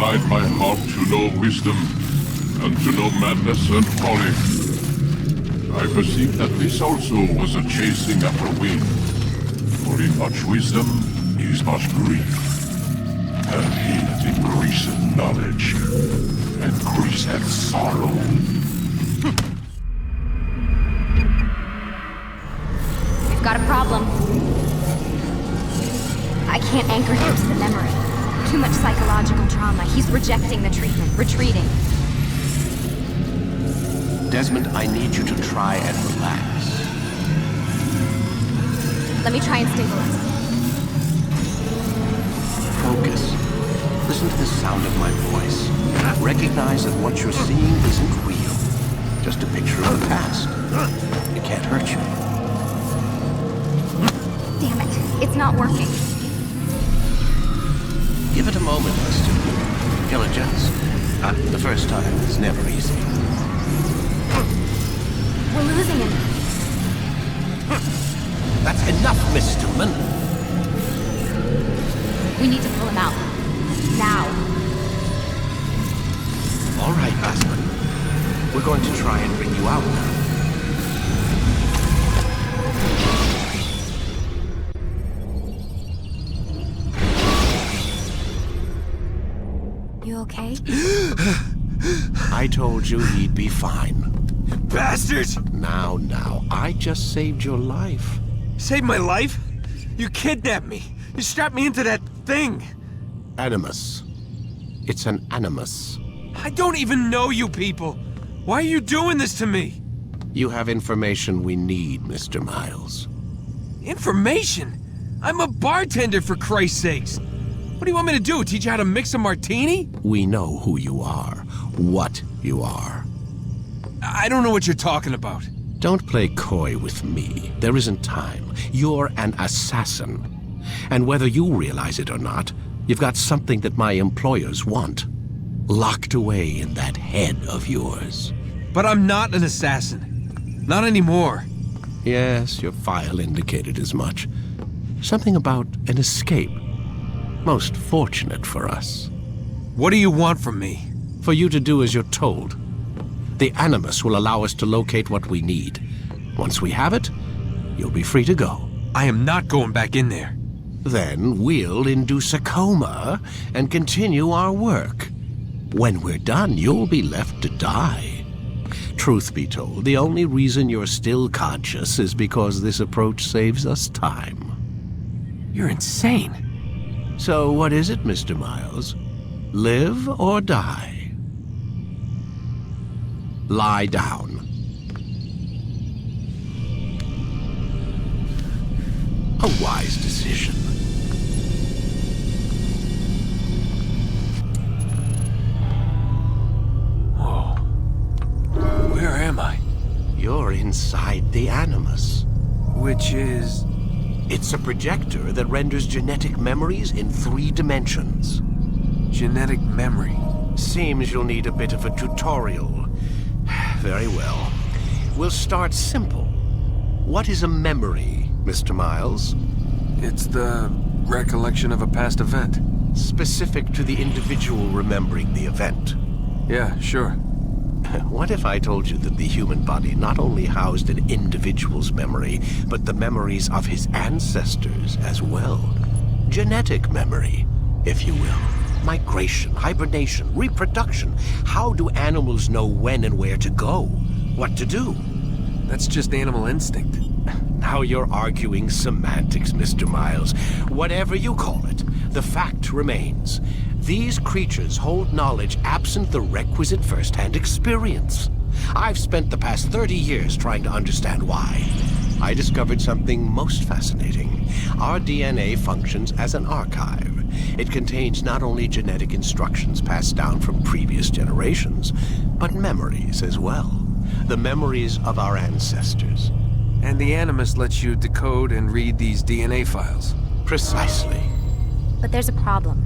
incline my heart to know wisdom, and to know madness and folly. I perceive that this also was a chasing after wind, for in much wisdom is much grief. And he that increaseth knowledge, increaseth sorrow. We've got a problem. I can't anchor him to the memory. Too much psychological trauma. He's rejecting the treatment, retreating. Desmond, I need you to try and relax. Let me try and stabilize him. Focus. Listen to the sound of my voice. Recognize that what you're seeing isn't real. Just a picture of the past. It can't hurt you. Damn it. It's not working. Give it a moment, Mr. He'll adjust. The first time is never easy. We're losing him. That's enough, Miss Stillman. We need to pull him out. Now. All right, Aspen. We're going to try and bring you out now. You okay? I told you he'd be fine. Bastards! Now, I just saved your life. Saved my life? You kidnapped me. You strapped me into that thing. Animus. It's an animus. I don't even know you people. Why are you doing this to me? You have information we need, Mr. Miles. Information? I'm a bartender, for Christ's sakes. What do you want me to do? Teach you how to mix a martini? We know who you are, what you are. I don't know what you're talking about. Don't play coy with me. There isn't time. You're an assassin. And whether you realize it or not, you've got something that my employers want. Locked away in that head of yours. But I'm not an assassin. Not anymore. Yes, your file indicated as much. Something about an escape. Most fortunate for us. What do you want from me? For you to do as you're told. The Animus will allow us to locate what we need. Once we have it, you'll be free to go. I am not going back in there. Then we'll induce a coma and continue our work. When we're done, you'll be left to die. Truth be told, the only reason you're still conscious is because this approach saves us time. You're insane. So what is it, Mr. Miles? Live or die? Lie down. A wise decision. Whoa. Where am I? You're inside the Animus. Which is... It's a projector that renders genetic memories in 3 dimensions. Genetic memory. Seems you'll need a bit of a tutorial. Very well. We'll start simple. What is a memory, Mr. Miles? It's the recollection of a past event. Specific to the individual remembering the event. Yeah, sure. What if I told you that the human body not only housed an individual's memory, but the memories of his ancestors as well? Genetic memory, if you will. Migration, hibernation, reproduction. How do animals know when and where to go? What to do? That's just animal instinct. Now you're arguing semantics, Mr. Miles. Whatever you call it, the fact remains. These creatures hold knowledge absent the requisite first-hand experience. I've spent the past 30 years trying to understand why. I discovered something most fascinating. Our DNA functions as an archive. It contains not only genetic instructions passed down from previous generations, but memories as well. The memories of our ancestors. And the Animus lets you decode and read these DNA files. Precisely. But there's a problem.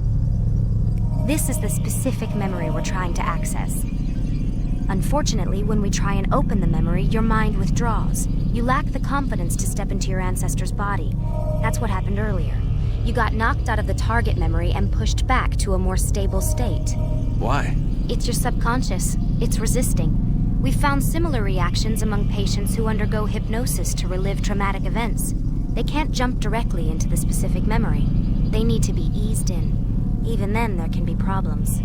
This is the specific memory we're trying to access. Unfortunately, when we try and open the memory, your mind withdraws. You lack the confidence to step into your ancestor's body. That's what happened earlier. You got knocked out of the target memory and pushed back to a more stable state. Why? It's your subconscious. It's resisting. We've found similar reactions among patients who undergo hypnosis to relive traumatic events. They can't jump directly into the specific memory. They need to be eased in. Even then, there can be problems.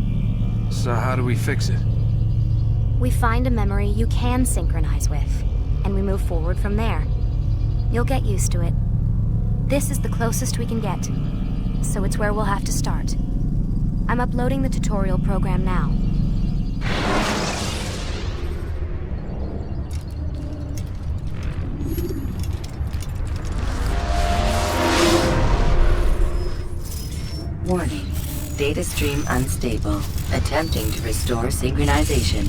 So how do we fix it? We find a memory you can synchronize with, and we move forward from there. You'll get used to it. This is the closest we can get, so it's where we'll have to start. I'm uploading the tutorial program now. Warning. Data stream unstable. Attempting to restore synchronization.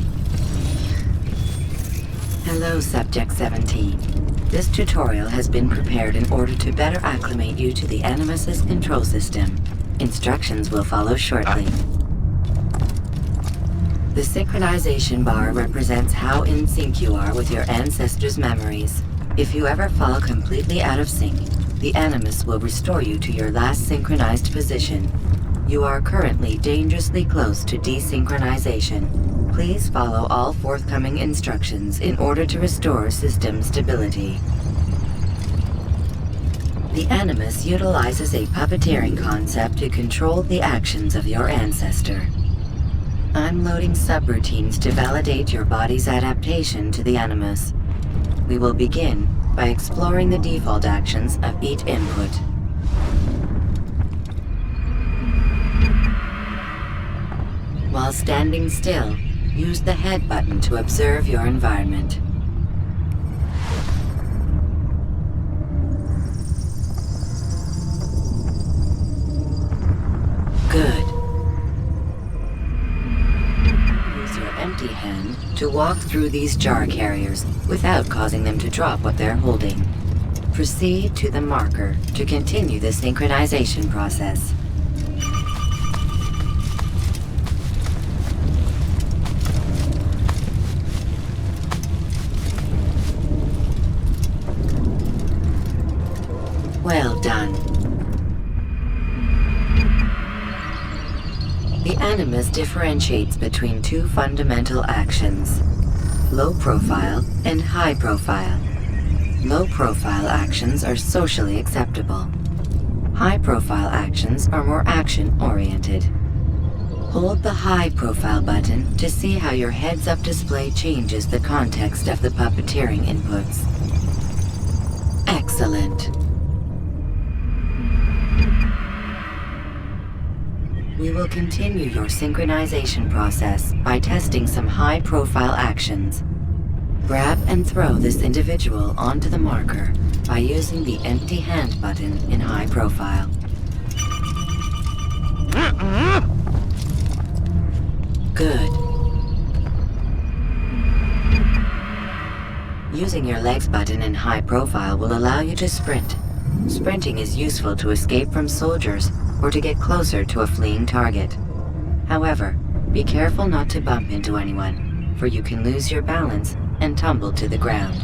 Hello, Subject 17. This tutorial has been prepared in order to better acclimate you to the Animus's control system. Instructions will follow shortly. The synchronization bar represents how in sync you are with your ancestors' memories. If you ever fall completely out of sync, the Animus will restore you to your last synchronized position. You are currently dangerously close to desynchronization. Please follow all forthcoming instructions in order to restore system stability. The Animus utilizes a puppeteering concept to control the actions of your ancestor. I'm loading subroutines to validate your body's adaptation to the Animus. We will begin by exploring the default actions of each input. While standing still, use the head button to observe your environment. Good. Use your empty hand to walk through these jar carriers without causing them to drop what they're holding. Proceed to the marker to continue the synchronization process. Well done. The Animus differentiates between two fundamental actions: low profile and high profile. Low profile actions are socially acceptable. High profile actions are more action-oriented. Hold the high profile button to see how your heads-up display changes the context of the puppeteering inputs. Excellent. We will continue your synchronization process by testing some high-profile actions. Grab and throw this individual onto the marker by using the empty hand button in high profile. Good. Using your legs button in high profile will allow you to sprint. Sprinting is useful to escape from soldiers or to get closer to a fleeing target. However, be careful not to bump into anyone, for you can lose your balance and tumble to the ground.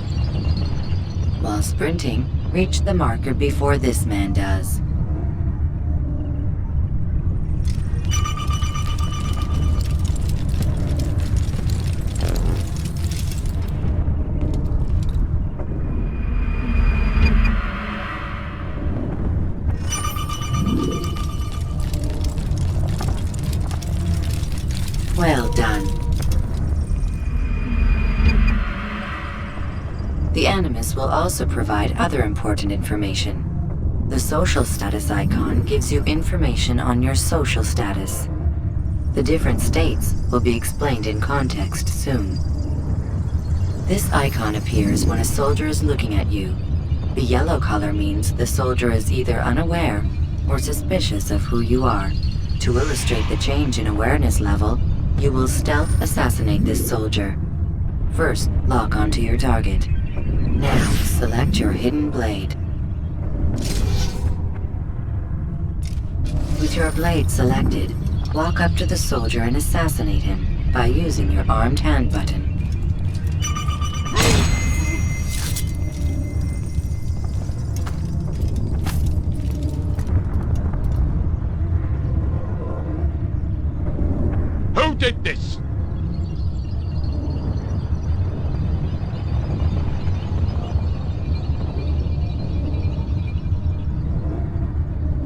While sprinting, reach the marker before this man does. Well done. The Animus will also provide other important information. The social status icon gives you information on your social status. The different states will be explained in context soon. This icon appears when a soldier is looking at you. The yellow color means the soldier is either unaware or suspicious of who you are. To illustrate the change in awareness level, you will stealth assassinate this soldier. First, lock onto your target. Now, select your hidden blade. With your blade selected, walk up to the soldier and assassinate him by using your armed hand button. did this?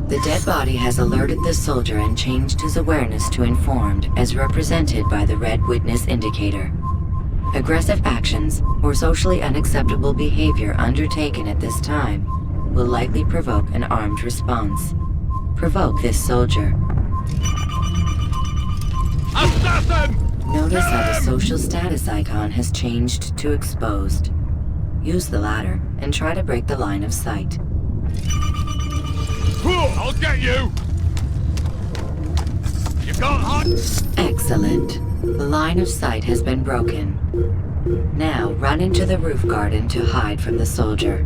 The dead body has alerted the soldier and changed his awareness to informed, as represented by the red witness indicator. Aggressive actions or socially unacceptable behavior undertaken at this time will likely provoke an armed response. Provoke this soldier. Assassin! Notice how the social status icon has changed to exposed. Use the ladder and try to break the line of sight. I'll get you! You got hot? Excellent. The line of sight has been broken. Now run into the roof garden to hide from the soldier.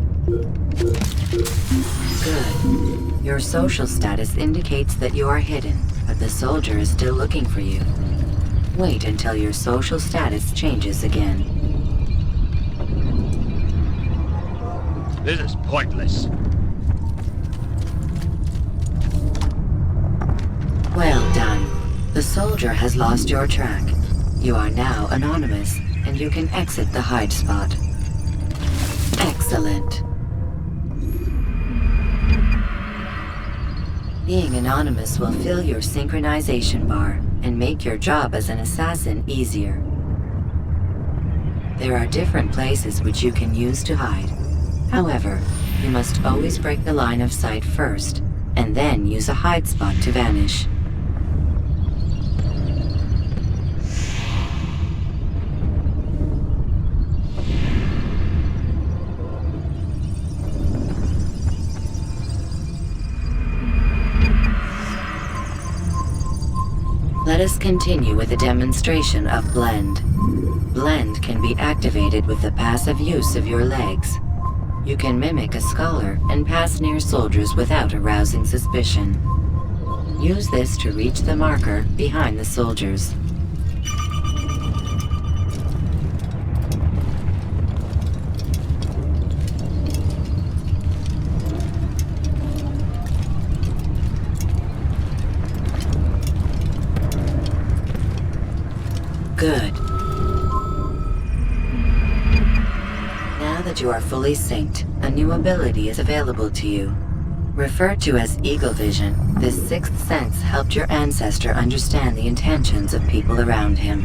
Good. Your social status indicates that you are hidden, but the soldier is still looking for you. Wait until your social status changes again. This is pointless. Well done. The soldier has lost your track. You are now anonymous, and you can exit the hide spot. Excellent. Being anonymous will fill your synchronization bar and make your job as an assassin easier. There are different places which you can use to hide. However, you must always break the line of sight first, and then use a hide spot to vanish. Let us continue with a demonstration of Blend. Blend can be activated with the passive use of your legs. You can mimic a scholar and pass near soldiers without arousing suspicion. Use this to reach the marker behind the soldiers. Good. Now that you are fully synced, a new ability is available to you. Referred to as Eagle Vision, this sixth sense helped your ancestor understand the intentions of people around him.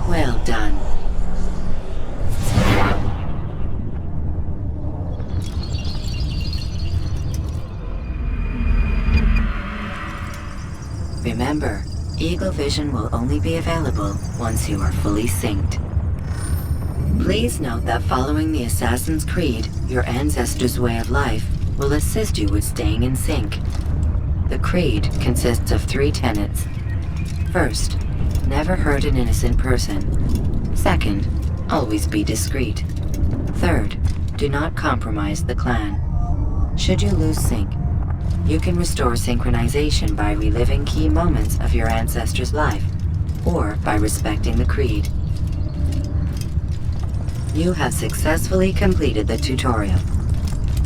Well done. Remember, Eagle Vision will only be available once you are fully synced. Please note that following the Assassin's Creed, your ancestors' way of life will assist you with staying in sync. The Creed consists of 3 tenets. First, never hurt an innocent person. Second, always be discreet. Third, do not compromise the clan. Should you lose sync, you can restore synchronization by reliving key moments of your ancestor's life, or by respecting the Creed. You have successfully completed the tutorial.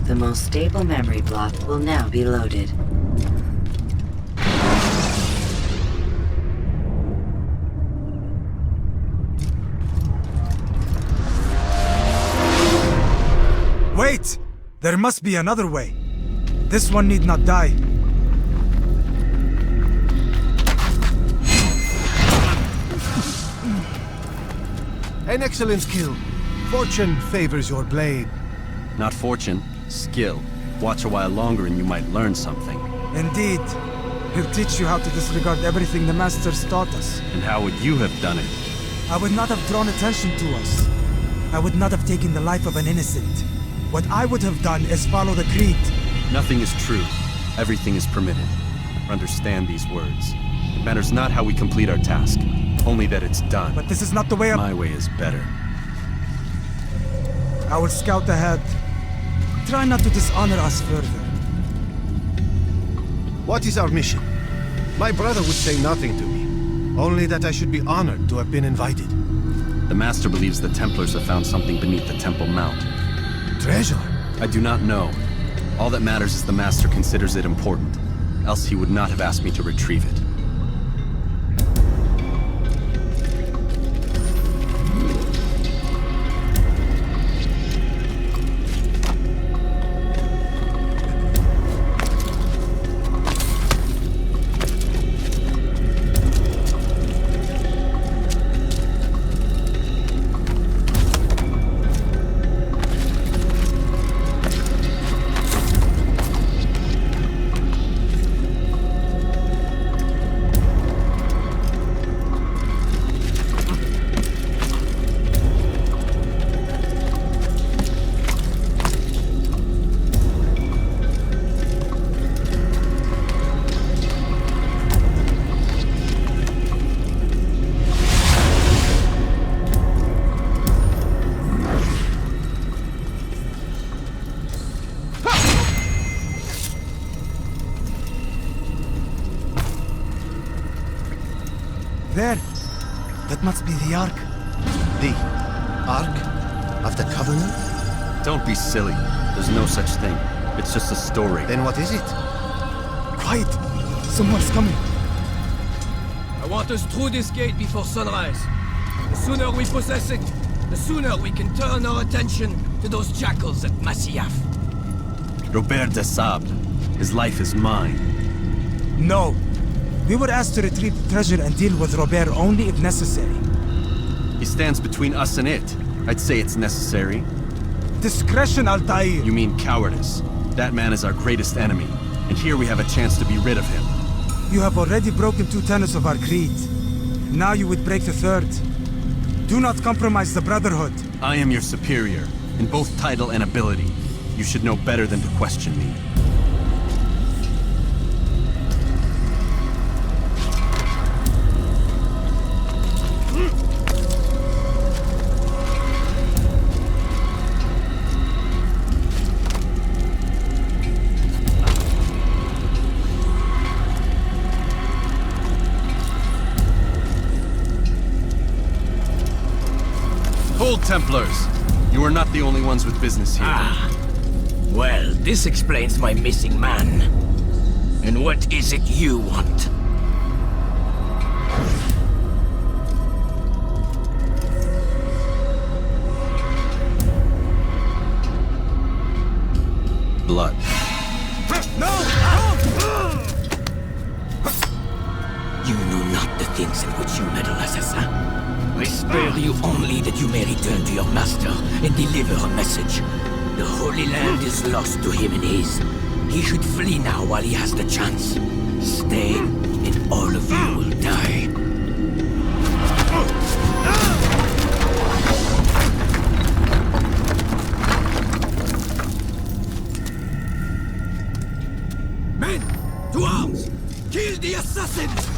The most stable memory block will now be loaded. Wait! There must be another way. This one need not die. An excellent skill. Fortune favors your blade. Not fortune, skill. Watch a while longer and you might learn something. Indeed. He'll teach you how to disregard everything the Masters taught us. And how would you have done it? I would not have drawn attention to us. I would not have taken the life of an innocent. What I would have done is follow the Creed. Nothing is true. Everything is permitted. Understand these words. It matters not how we complete our task, only that it's done. But this is not the way My way is better. I will scout ahead. Try not to dishonor us further. What is our mission? My brother would say nothing to me. Only that I should be honored to have been invited. The Master believes the Templars have found something beneath the Temple Mount. Treasure? I do not know. All that matters is the Master considers it important. Else he would not have asked me to retrieve it. must be the Ark. The Ark of the Covenant? Don't be silly. There's no such thing. It's just a story. Then what is it? Quiet! Someone's coming. I want us through this gate before sunrise. The sooner we possess it, the sooner we can turn our attention to those jackals at Masyaf. Robert de Sable. His life is mine. No. We were asked to retrieve the treasure and deal with Robert only if necessary. He stands between us and it. I'd say it's necessary. Discretion, Altair! You mean cowardice. That man is our greatest enemy, and here we have a chance to be rid of him. You have already broken 2 tenets of our creed. Now you would break the 3rd. Do not compromise the Brotherhood. I am your superior, in both title and ability. You should know better than to question me. Templars, you are not the only ones with business here. Well, this explains my missing man. And what is it you want? Blood. No! You know not the things in which you meddle, assassin. I spare you only that you may return to your master and deliver a message. The Holy Land is lost to him and his. He should flee now while he has the chance. Stay, and all of you will die. Men, to arms! Kill the assassins!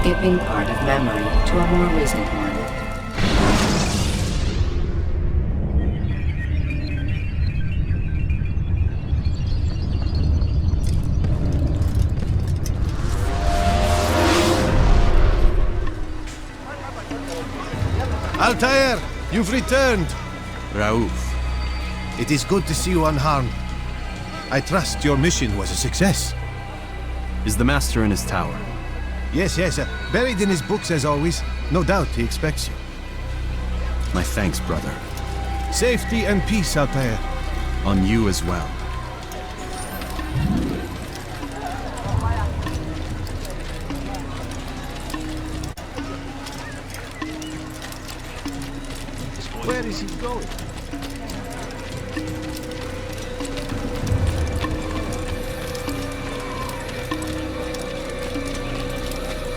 Skipping part of memory to a more recent one. Altair, you've returned. Raouf. It is good to see you unharmed. I trust your mission was a success. Is the Master in his tower? Yes, buried in his books as always. No doubt he expects you. My thanks, brother. Safety and peace, Altair. On you as well. Where is he going?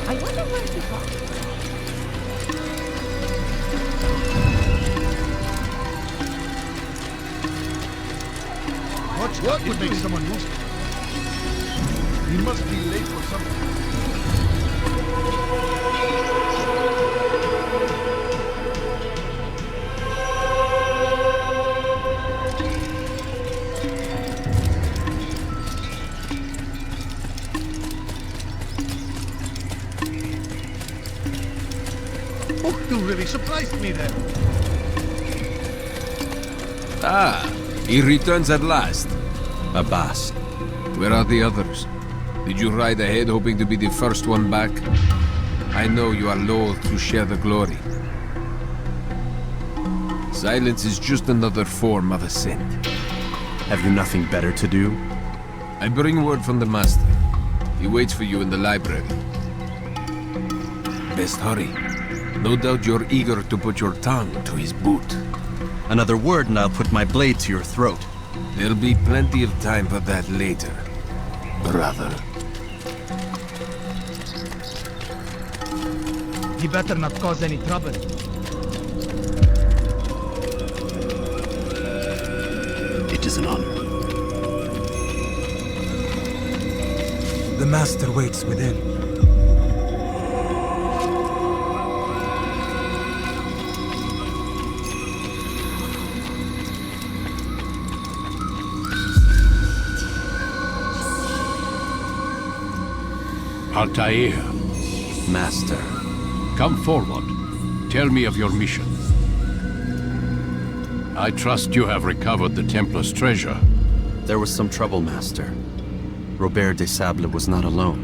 I wonder where he got. What would make someone lose it? He must be late for something. Oh, you really surprised me then. Ah, he returns at last. Abbas, where are the others? Did you ride ahead hoping to be the first one back? I know you are loath to share the glory. Silence is just another form of assent. Have you nothing better to do? I bring word from the Master. He waits for you in the library. Best hurry. No doubt you're eager to put your tongue to his boot. Another word and I'll put my blade to your throat. There'll be plenty of time for that later, brother. He better not cause any trouble. It is an honor. The Master waits within. Altair, Master. come forward. Tell me of your mission. I trust you have recovered the Templar's treasure. There was some trouble, Master. Robert de Sable was not alone.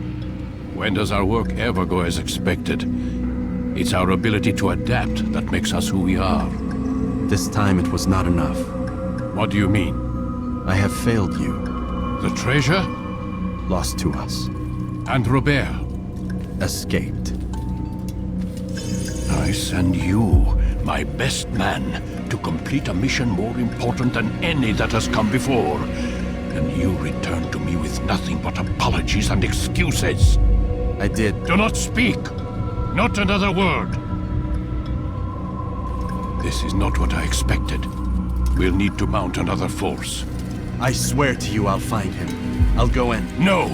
When does our work ever go as expected? It's our ability to adapt that makes us who we are. This time it was not enough. What do you mean? I have failed you. The treasure? Lost to us. And Robert? Escaped. I send you, my best man, to complete a mission more important than any that has come before. And you return to me with nothing but apologies and excuses. I did. Do not speak! Not another word! This is not what I expected. We'll need to mount another force. I swear to you I'll find him. I'll go in. No!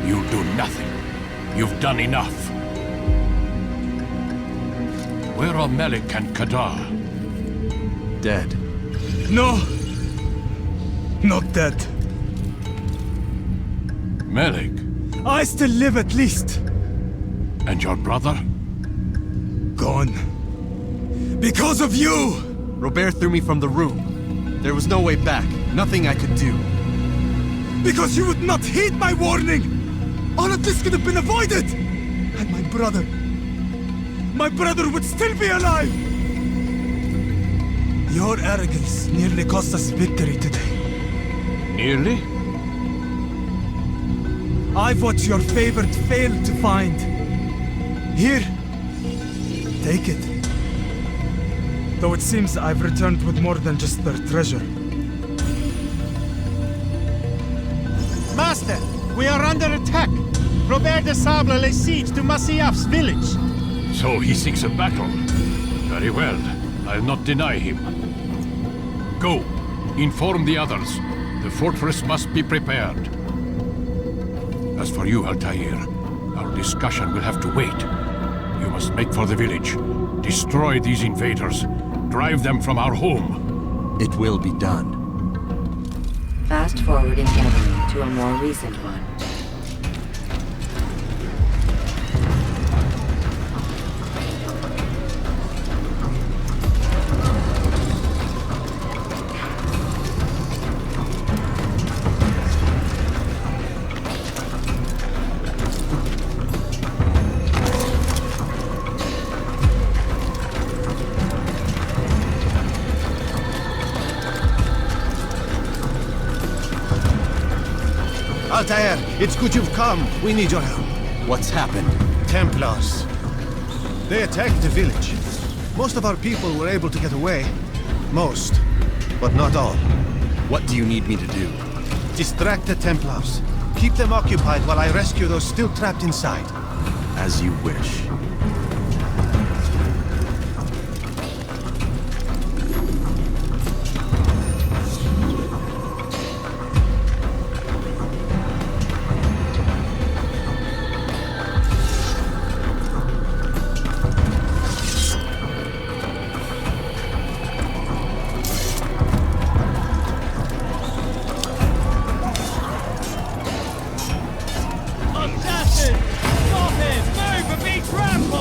You'll do nothing. You've done enough. Where are Melik and Kadar? Dead. No! Not dead. Melik? I still live at least. And your brother? Gone. Because of you! Robert threw me from the room. There was no way back. Nothing I could do. Because you would not heed my warning! All of this could have been avoided! And my brother would still be alive! Your arrogance nearly cost us victory today. Nearly? I've what your favored failed to find. Here, take it. Though it seems I've returned with more than just their treasure. Master, we are under attack. Robert de Sable lays siege to Masyaf's village. So he seeks a battle. Very well. I'll not deny him. Go. Inform the others. The fortress must be prepared. As for you, Altair, our discussion will have to wait. You must make for the village. Destroy these invaders. Drive them from our home. It will be done. Fast forwarding memory to a more recent one. Altair, it's good you've come. We need your help. What's happened? Templars. They attacked the village. Most of our people were able to get away. Most, but not all. What do you need me to do? Distract the Templars. Keep them occupied while I rescue those still trapped inside. As you wish. Assassin! Stop him! Move and be trampled!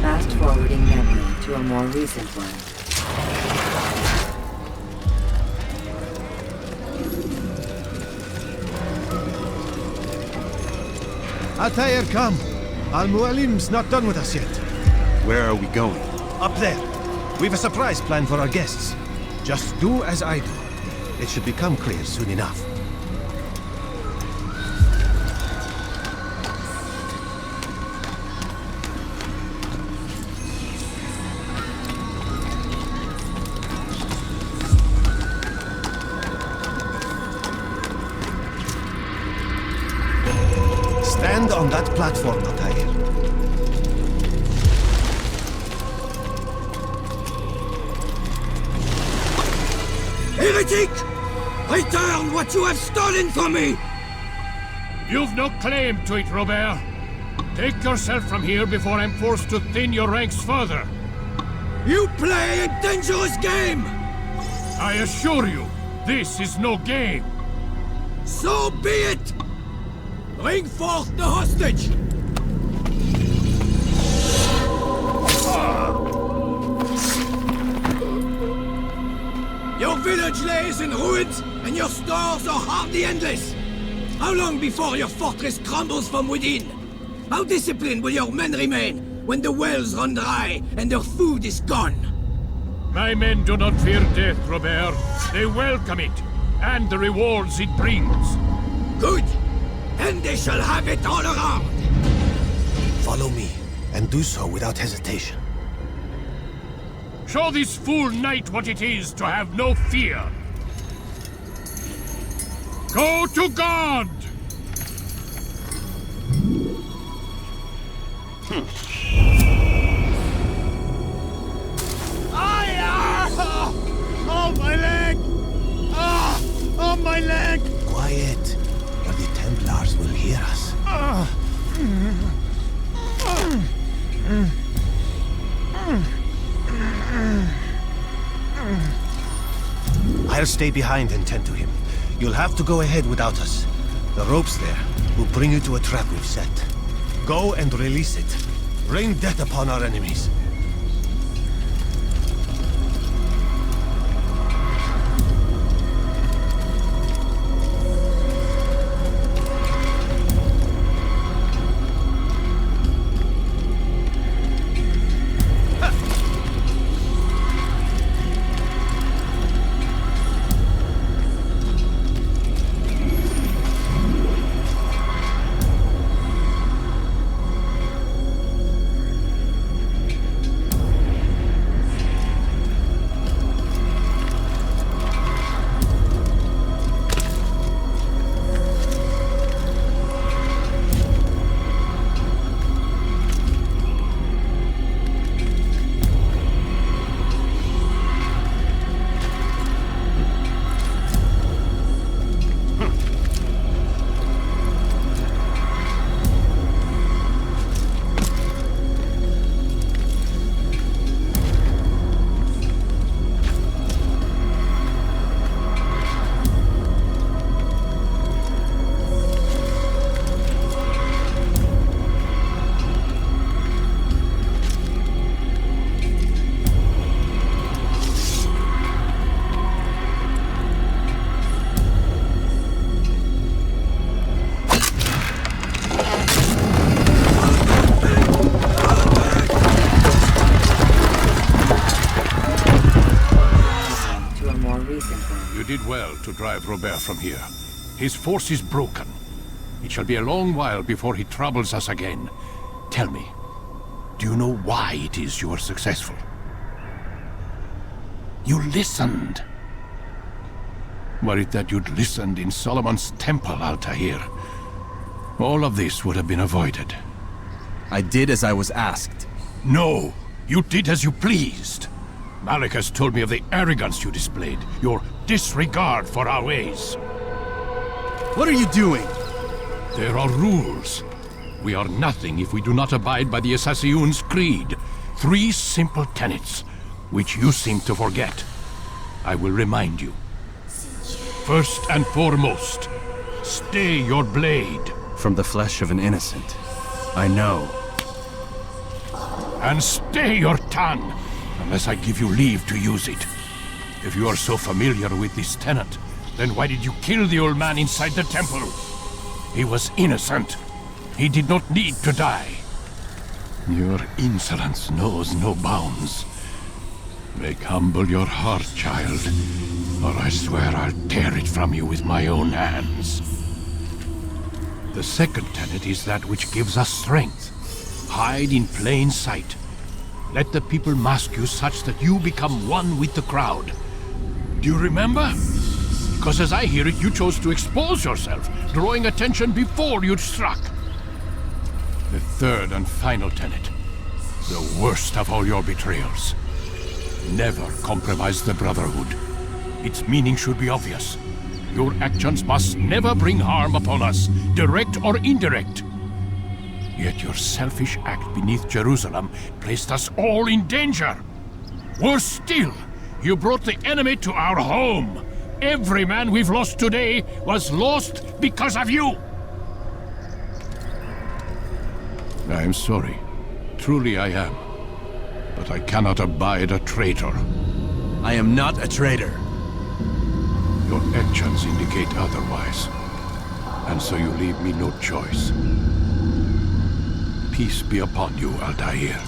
Fast forwarding memory to a more recent one. Altair, come. Al-Mualim's not done with us yet. Where are we going? Up there. We've a surprise plan for our guests. Just do as I do. It should become clear soon enough. Stand on that platform, Altair. Heretic! Return what you have stolen from me! You've no claim to it, Robert. Take yourself from here before I'm forced to thin your ranks further. You play a dangerous game! I assure you, this is no game. So be it! Bring forth the hostage! Your village lays in ruins, and your stores are hardly endless. How long before your fortress crumbles from within? How disciplined will your men remain when the wells run dry and their food is gone? My men do not fear death, Robert. They welcome it, and the rewards it brings. Good! Then they shall have it all around! Follow me, and do so without hesitation. Show this fool knight what it is to have no fear. Go to God! Oh, my leg! Ah! Oh, my leg! Quiet, or the Templars will hear us. I'll stay behind and tend to him. You'll have to go ahead without us. The ropes there will bring you to a trap we've set. Go and release it. Rain death upon our enemies. You did well to drive Robert from here. His force is broken. It shall be a long while before he troubles us again. Tell me, do you know why it is you are successful? You listened. Were it that you'd listened in Solomon's temple, Altair, all of this would have been avoided. I did as I was asked. No, you did as you pleased. Malik has told me of the arrogance you displayed, your disregard for our ways. What are you doing? There are rules. We are nothing if we do not abide by the Assassin's creed. 3 simple tenets, which you seem to forget. I will remind you. First and foremost, stay your blade. From the flesh of an innocent. I know. And stay your tongue, unless I give you leave to use it. If you are so familiar with this tenet, then why did you kill the old man inside the temple? He was innocent. He did not need to die. Your insolence knows no bounds. Make humble your heart, child, or I swear I'll tear it from you with my own hands. The second tenet is that which gives us strength. Hide in plain sight. Let the people mask you such that you become one with the crowd. Do you remember? Because as I hear it, you chose to expose yourself, drawing attention before you'd struck. The third and final tenet, the worst of all your betrayals. Never compromise the Brotherhood. Its meaning should be obvious. Your actions must never bring harm upon us, direct or indirect. Yet your selfish act beneath Jerusalem placed us all in danger. Worse still, you brought the enemy to our home. Every man we've lost today was lost because of you. I am sorry. Truly I am. But I cannot abide a traitor. I am not a traitor. Your actions indicate otherwise. And so you leave me no choice. Peace be upon you, Altair.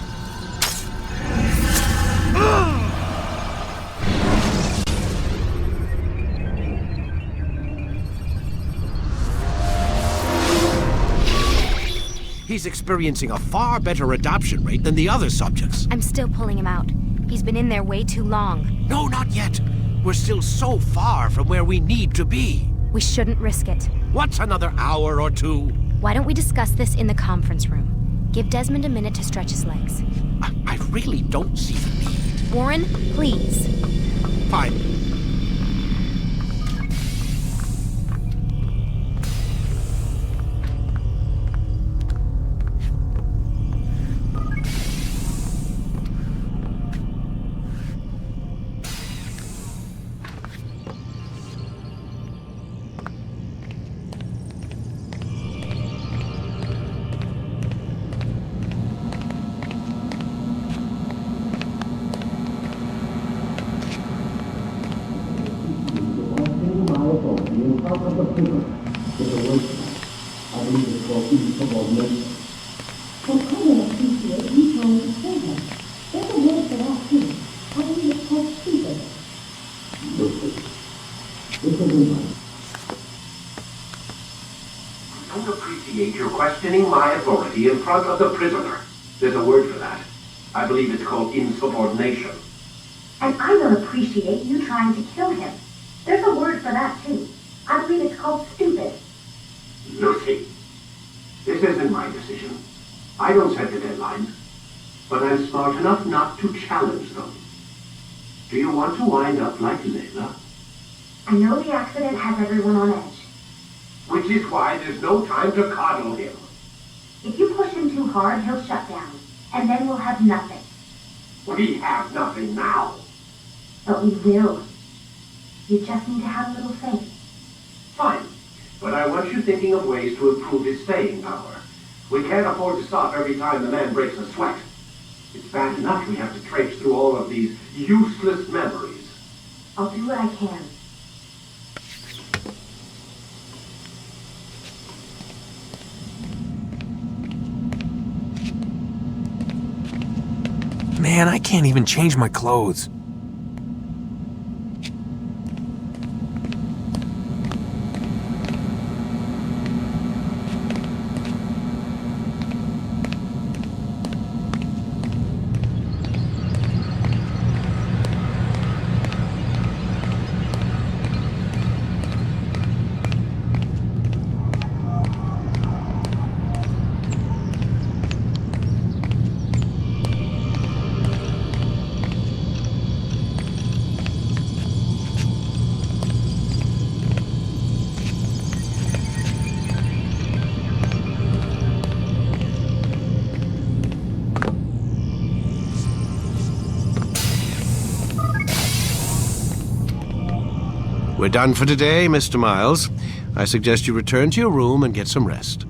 He's experiencing a far better adoption rate than the other subjects. I'm still pulling him out. He's been in there way too long. No, not yet. We're still so far from where we need to be. We shouldn't risk it. What's another hour or 2? Why don't we discuss this in the conference room? Give Desmond a minute to stretch his legs. I really don't see the need. Warren, please. Fine. Questioning my authority in front of the prisoner. There's a word for that. I believe it's called insubordination. And I don't appreciate you trying to kill him. There's a word for that, too. I believe it's called stupid. Lucy, this isn't my decision. I don't set the deadlines. But I'm smart enough not to challenge them. Do you want to wind up like Layla? I know the accident has everyone on edge. Which is why there's no time to coddle him. If you push him too hard, he'll shut down. And then we'll have nothing. We have nothing now. But we will. You just need to have a little faith. Fine. But I want you thinking of ways to improve his staying power. We can't afford to stop every time the man breaks a sweat. It's bad enough we have to traipse through all of these useless memories. I'll do what I can. Man, I can't even change my clothes. We're done for today, Mr. Miles. I suggest you return to your room and get some rest.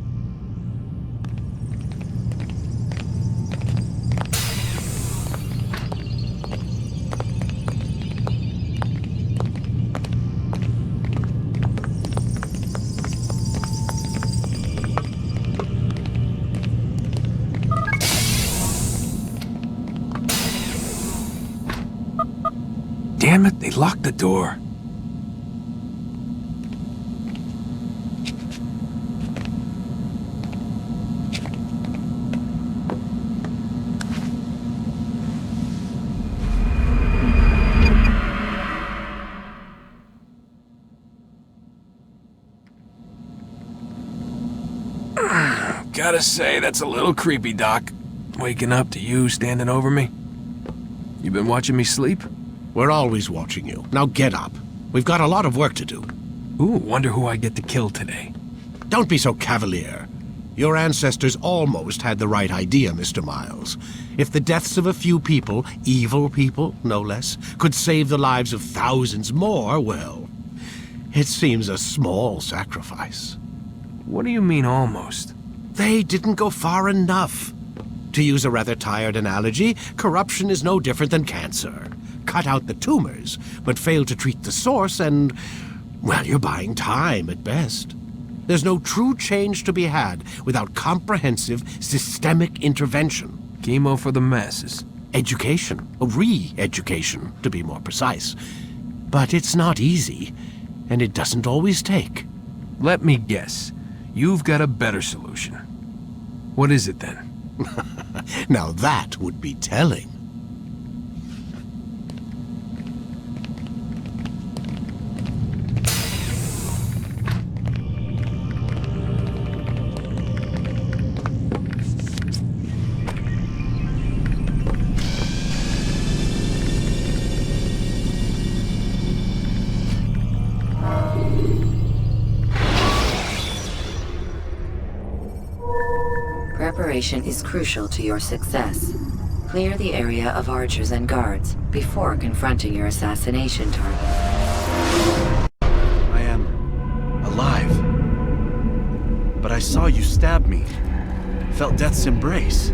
Damn it, they locked the door. Gotta say, that's a little creepy, Doc. Waking up to you standing over me. You been watching me sleep? We're always watching you. Now get up. We've got a lot of work to do. Ooh, wonder who I get to kill today. Don't be so cavalier. Your ancestors almost had the right idea, Mr. Miles. If the deaths of a few people, evil people, no less, could save the lives of thousands more, well, it seems a small sacrifice. What do you mean, almost? They didn't go far enough. To use a rather tired analogy, corruption is no different than cancer. Cut out the tumors, but fail to treat the source and, well, you're buying time at best. There's no true change to be had without comprehensive, systemic intervention. Chemo for the masses. Education. Re-education, to be more precise. But it's not easy, and it doesn't always take. Let me guess. You've got a better solution. What is it then? Now that would be telling. Preparation is crucial to your success. Clear the area of archers and guards before confronting your assassination target. I am alive. But I saw you stab me. Felt death's embrace.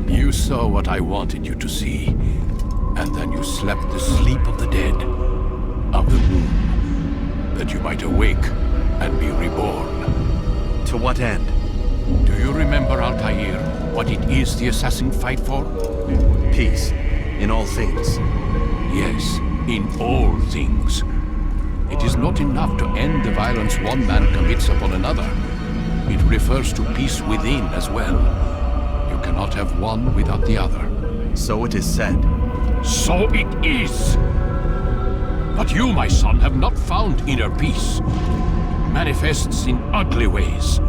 You saw what I wanted you to see, and then you slept the sleep of the dead, of the moon, that you might awake and be reborn. To what end? Do you remember, Altair, what it is the assassins fight for? Peace, in all things. Yes, in all things. It is not enough to end the violence one man commits upon another. It refers to peace within as well. You cannot have one without the other. So it is said. So it is! But you, my son, have not found inner peace. It manifests in ugly ways.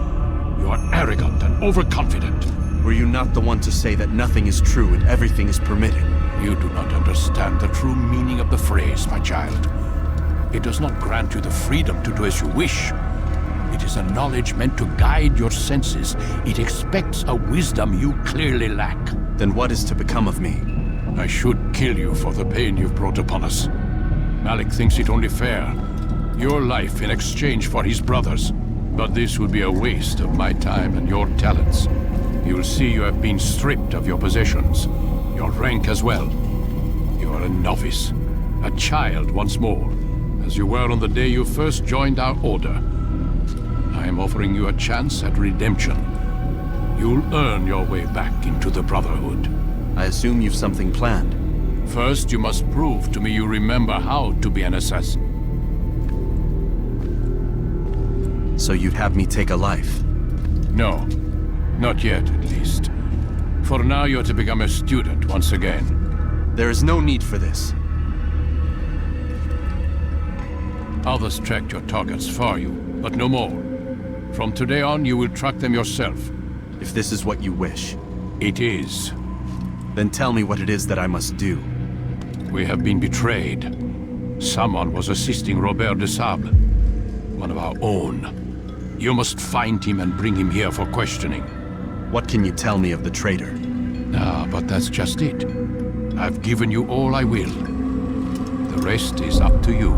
You are arrogant and overconfident. Were you not the one to say that nothing is true and everything is permitted? You do not understand the true meaning of the phrase, my child. It does not grant you the freedom to do as you wish. It is a knowledge meant to guide your senses. It expects a wisdom you clearly lack. Then what is to become of me? I should kill you for the pain you've brought upon us. Malik thinks it only fair. Your life in exchange for his brother's. But this would be a waste of my time and your talents. You'll see you have been stripped of your possessions, your rank as well. You are a novice, a child once more, as you were on the day you first joined our order. I am offering you a chance at redemption. You'll earn your way back into the Brotherhood. I assume you've something planned. First, you must prove to me you remember how to be an assassin. So you'd have me take a life? No. Not yet, at least. For now, you're to become a student once again. There is no need for this. Others tracked your targets for you, but no more. From today on, you will track them yourself. If this is what you wish. It is. Then tell me what it is that I must do. We have been betrayed. Someone was assisting Robert de Sable, one of our own. You must find him and bring him here for questioning. What can you tell me of the traitor? Ah, but that's just it. I've given you all I will. The rest is up to you.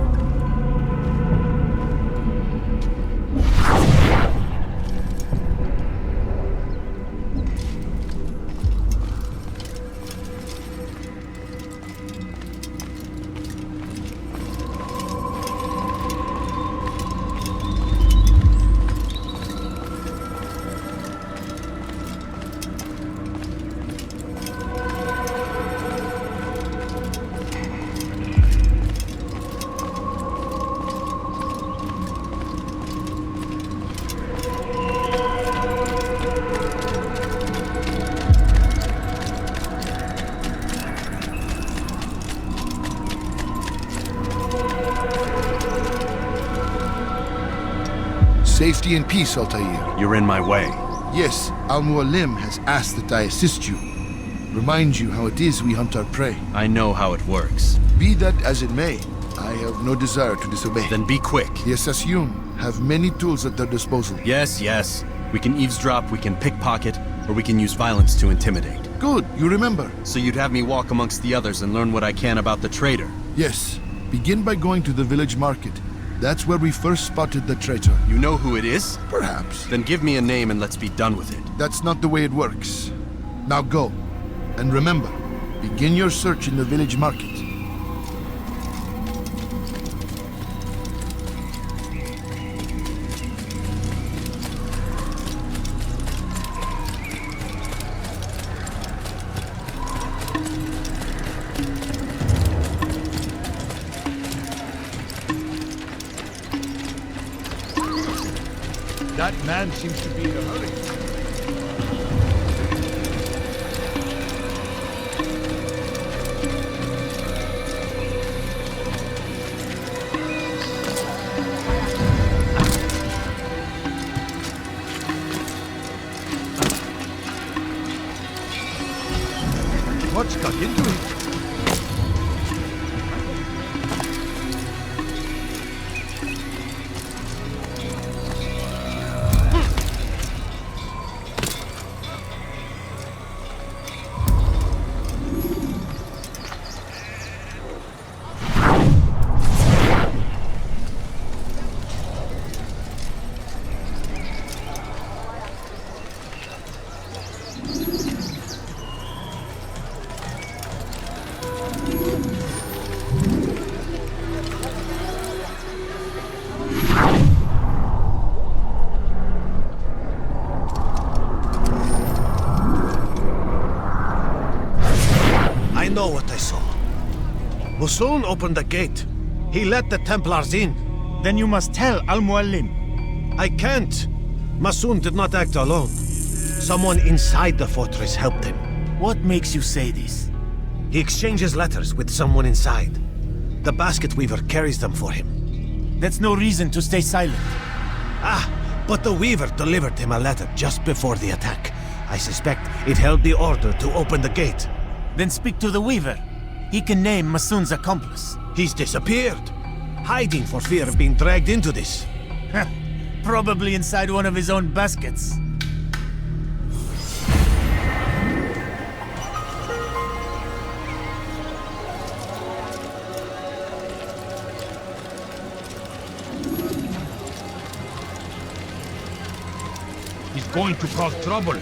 Safety and peace, Altair. You're in my way. Yes, Al-Mualim has asked that I assist you. Remind you how it is we hunt our prey. I know how it works. Be that as it may, I have no desire to disobey. Then be quick. The Assassin have many tools at their disposal. Yes, yes. We can eavesdrop, we can pickpocket, or we can use violence to intimidate. Good, you remember. So you'd have me walk amongst the others and learn what I can about the traitor? Yes. Begin by going to the village market. That's where we first spotted the traitor. You know who it is? Perhaps. Then give me a name and let's be done with it. That's not the way it works. Now go. And remember, begin your search in the village market. That man seems to be in a hurry. What's got into it? I know what I saw. Musun opened the gate. He let the Templars in. Then you must tell Al-Mualim. I can't. Musun did not act alone. Someone inside the fortress helped him. What makes you say this? He exchanges letters with someone inside. The basket weaver carries them for him. That's no reason to stay silent. Ah, but the weaver delivered him a letter just before the attack. I suspect it held the order to open the gate. Then speak to the weaver. He can name Masun's accomplice. He's disappeared. Hiding for fear of being dragged into this. Probably inside one of his own baskets. He's going to cause trouble.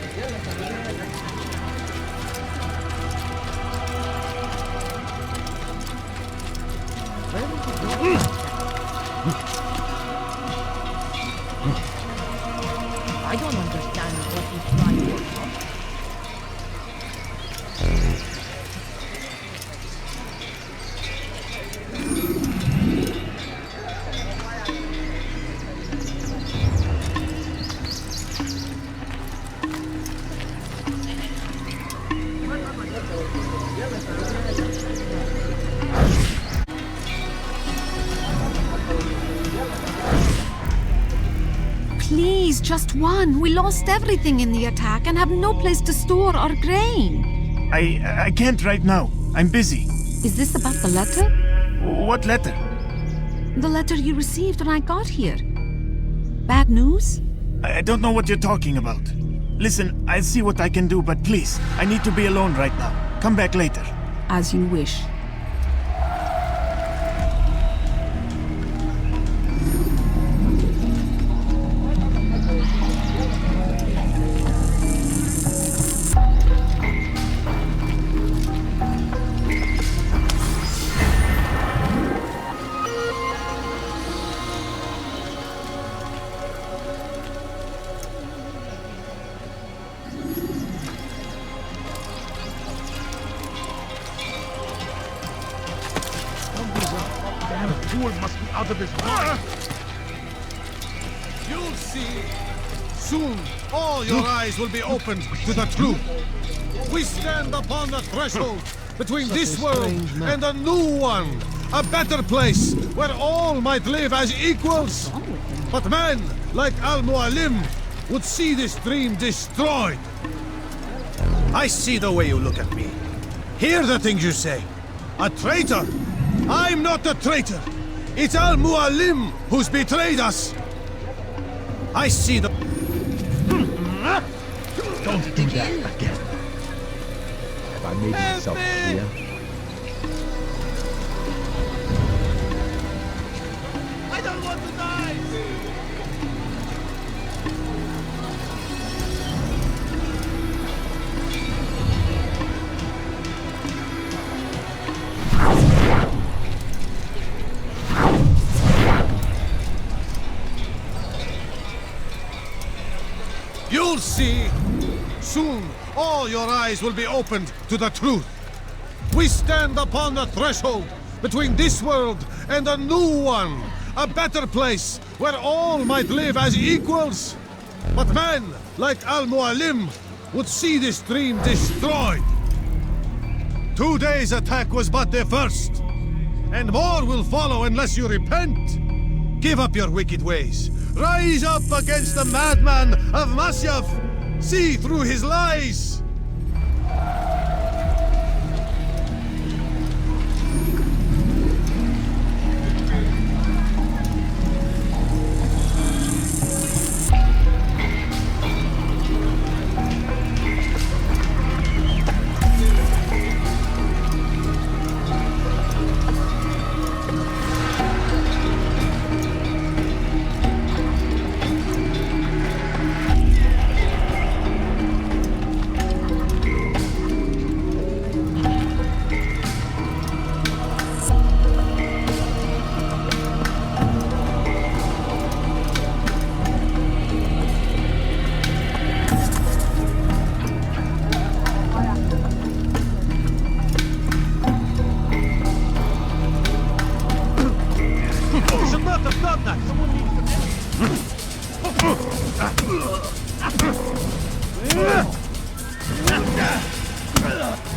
I don't understand what he's trying to do. Please, just one. We lost everything in the attack and have no place to store our grain. I can't right now. I'm busy. Is this about the letter? What letter? The letter you received when I got here. Bad news? I don't know what you're talking about. Listen, I'll see what I can do, but please, I need to be alone right now. Come back later. As you wish. Must be out of his mind. You'll see. Soon, all your eyes will be opened to the truth. We stand upon the threshold between this world and a new one. a better place where all might live as equals. But men like Al-Mualim would see this dream destroyed. I see the way you look at me. Hear the things you say. A traitor? I'm not a traitor. It's Al-Mualim who's betrayed us. I see the... Don't do that again. Have I made myself clear? I don't want to die! You'll see! Soon, all your eyes will be opened to the truth. We stand upon the threshold between this world and a new one. A better place where all might live as equals. But men like Al-Mualim would see this dream destroyed. Today's attack was but the first. And more will follow unless you repent. Give up your wicked ways. Rise up against the madman of Masyaf. See through his lies.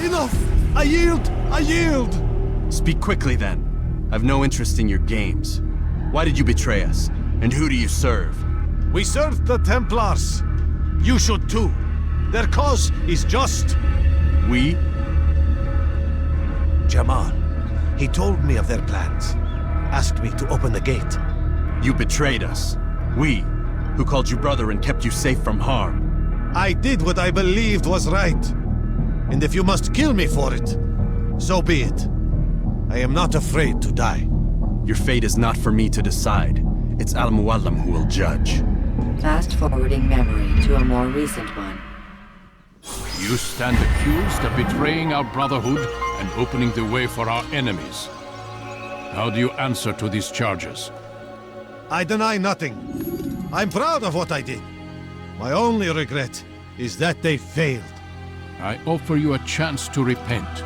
Enough! I yield! I yield! Speak quickly then. I've no interest in your games. Why did you betray us? And who do you serve? We serve the Templars. You should too. Their cause is just. We? Jamal. He told me of their plans. Asked me to open the gate. You betrayed us. We, who called you brother and kept you safe from harm. I did what I believed was right. And if you must kill me for it, so be it. I am not afraid to die. Your fate is not for me to decide. It's Al-Mualim who will judge. Fast-forwarding memory to a more recent one. You stand accused of betraying our Brotherhood and opening the way for our enemies. How do you answer to these charges? I deny nothing. I'm proud of what I did. My only regret is that they failed. I offer you a chance to repent,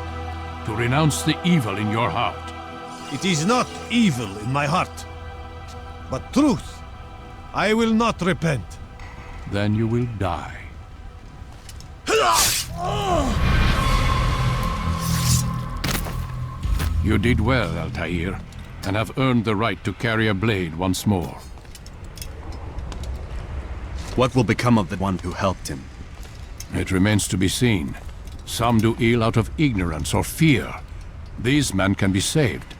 to renounce the evil in your heart. It is not evil in my heart, but truth. I will not repent. Then you will die. You did well, Altair, and have earned the right to carry a blade once more. What will become of the one who helped him? It remains to be seen. Some do ill out of ignorance or fear. These men can be saved.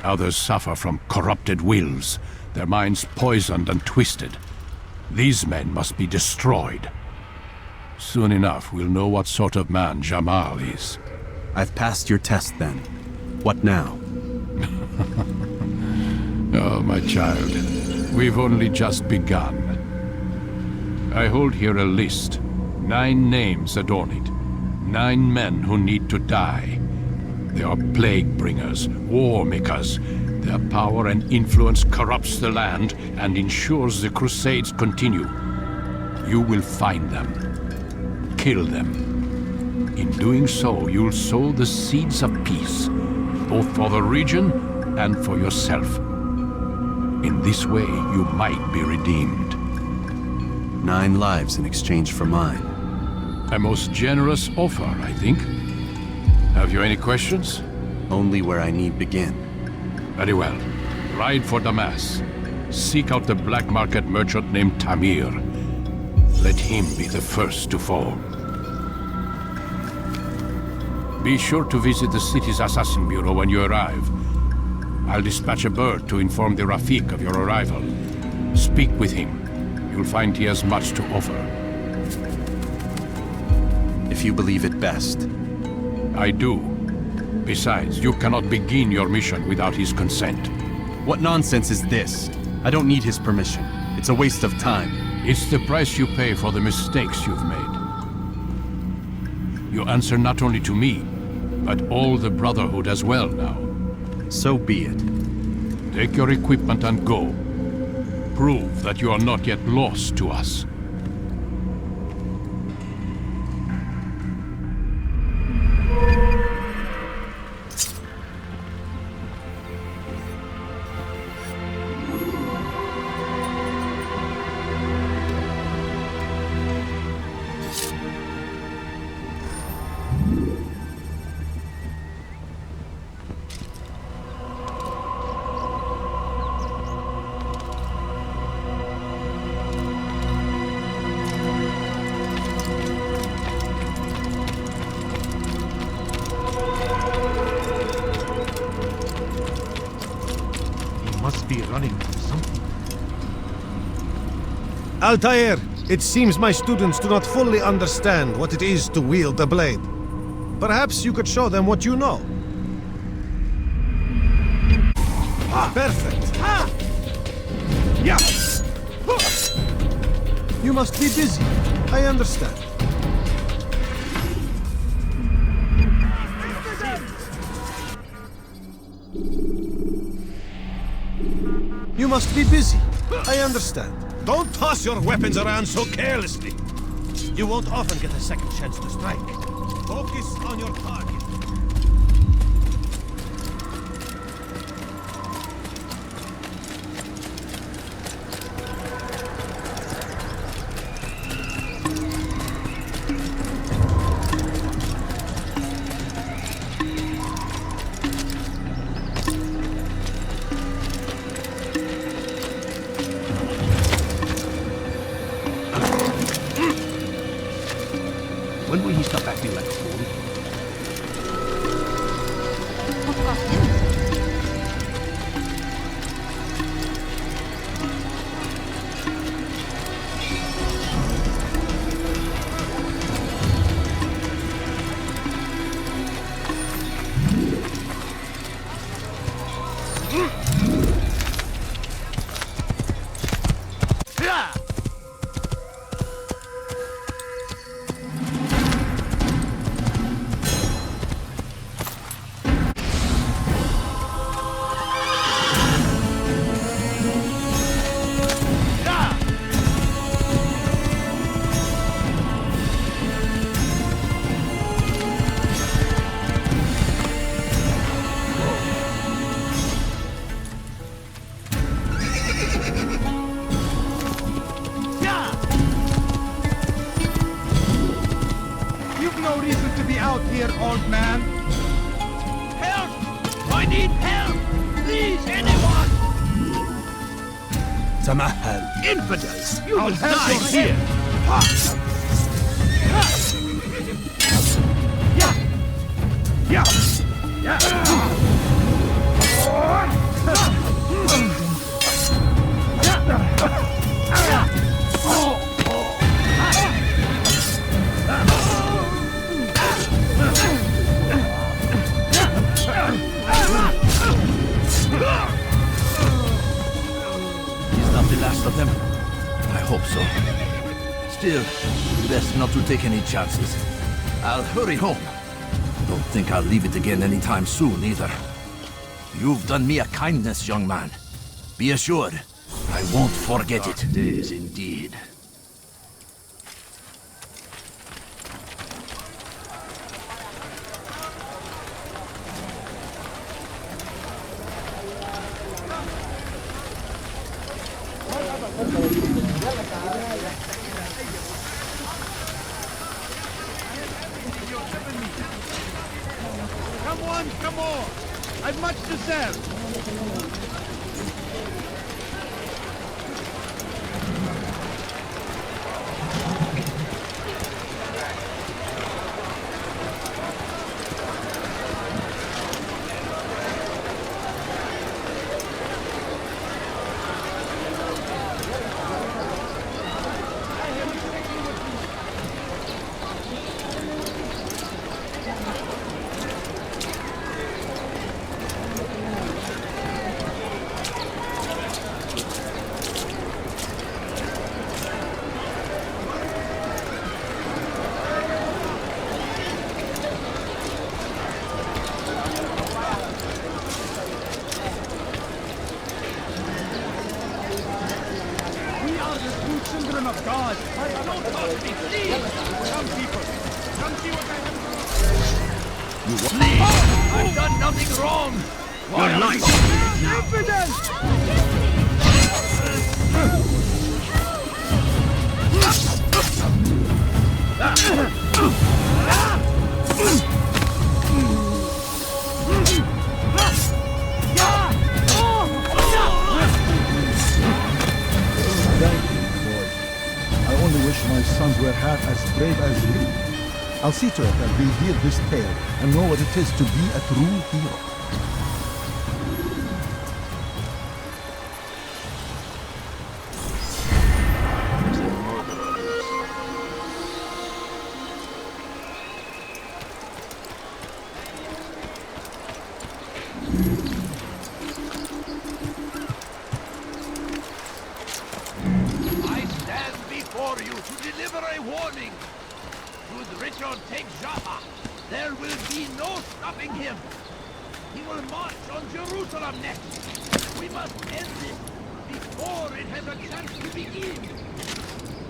Others suffer from corrupted wills, their minds poisoned and twisted. These men must be destroyed. Soon enough, we'll know what sort of man Jamal is. I've passed your test then. What now? Oh, my child. We've only just begun. I hold here a list. 9 names adorn it. 9 men who need to die. They are plague bringers, war makers. Their power and influence corrupts the land and ensures the crusades continue. You will find them. Kill them. In doing so, you'll sow the seeds of peace, both for the region and for yourself. In this way, you might be redeemed. 9 lives in exchange for mine. A most generous offer, I think. Have you any questions? Only where I need begin. Very well. Ride for Damas. Seek out the black market merchant named Tamir. Let him be the first to fall. Be sure to visit the city's assassin bureau when you arrive. I'll dispatch a bird to inform the Rafik of your arrival. Speak with him. You'll find he has much to offer. If you believe it best. I do. Besides, you cannot begin your mission without his consent. What nonsense is this? I don't need his permission. It's a waste of time. It's the price you pay for the mistakes you've made. You answer not only to me, but all the Brotherhood as well now. So be it. Take your equipment and go. Prove that you are not yet lost to us. Must be running from something. Altair, it seems my students do not fully understand what it is to wield the blade. Perhaps you could show them what you know. Perfect. Yeah. You must be busy. I understand. You must be busy. I understand. Don't toss your weapons around so carelessly. You won't often get a second chance to strike. Focus on your target. When will he stop acting like a fool? What got him? No reason to be out here, old man. Help! I need help! Please, anyone! Tamahal, infidels! You I'll will have die your here! The last of them? I hope so. Still, best not to take any chances. I'll hurry home. Don't think I'll leave it again anytime soon, either. You've done me a kindness, young man. Be assured, I won't forget it. Days indeed. Come on, come on! I've much to sell. Children of God! Don't touch me, please! Come, people! Come see what I have done! Please! I've done nothing wrong! Why Your life! I only wish my sons were half as brave as you. I'll see to it that we hear this tale and know what it is to be a true hero. I stand before you to deliver a warning. Should Richard take Jaffa, there will be no stopping him. He will march on Jerusalem next. We must end this before it has a chance to begin.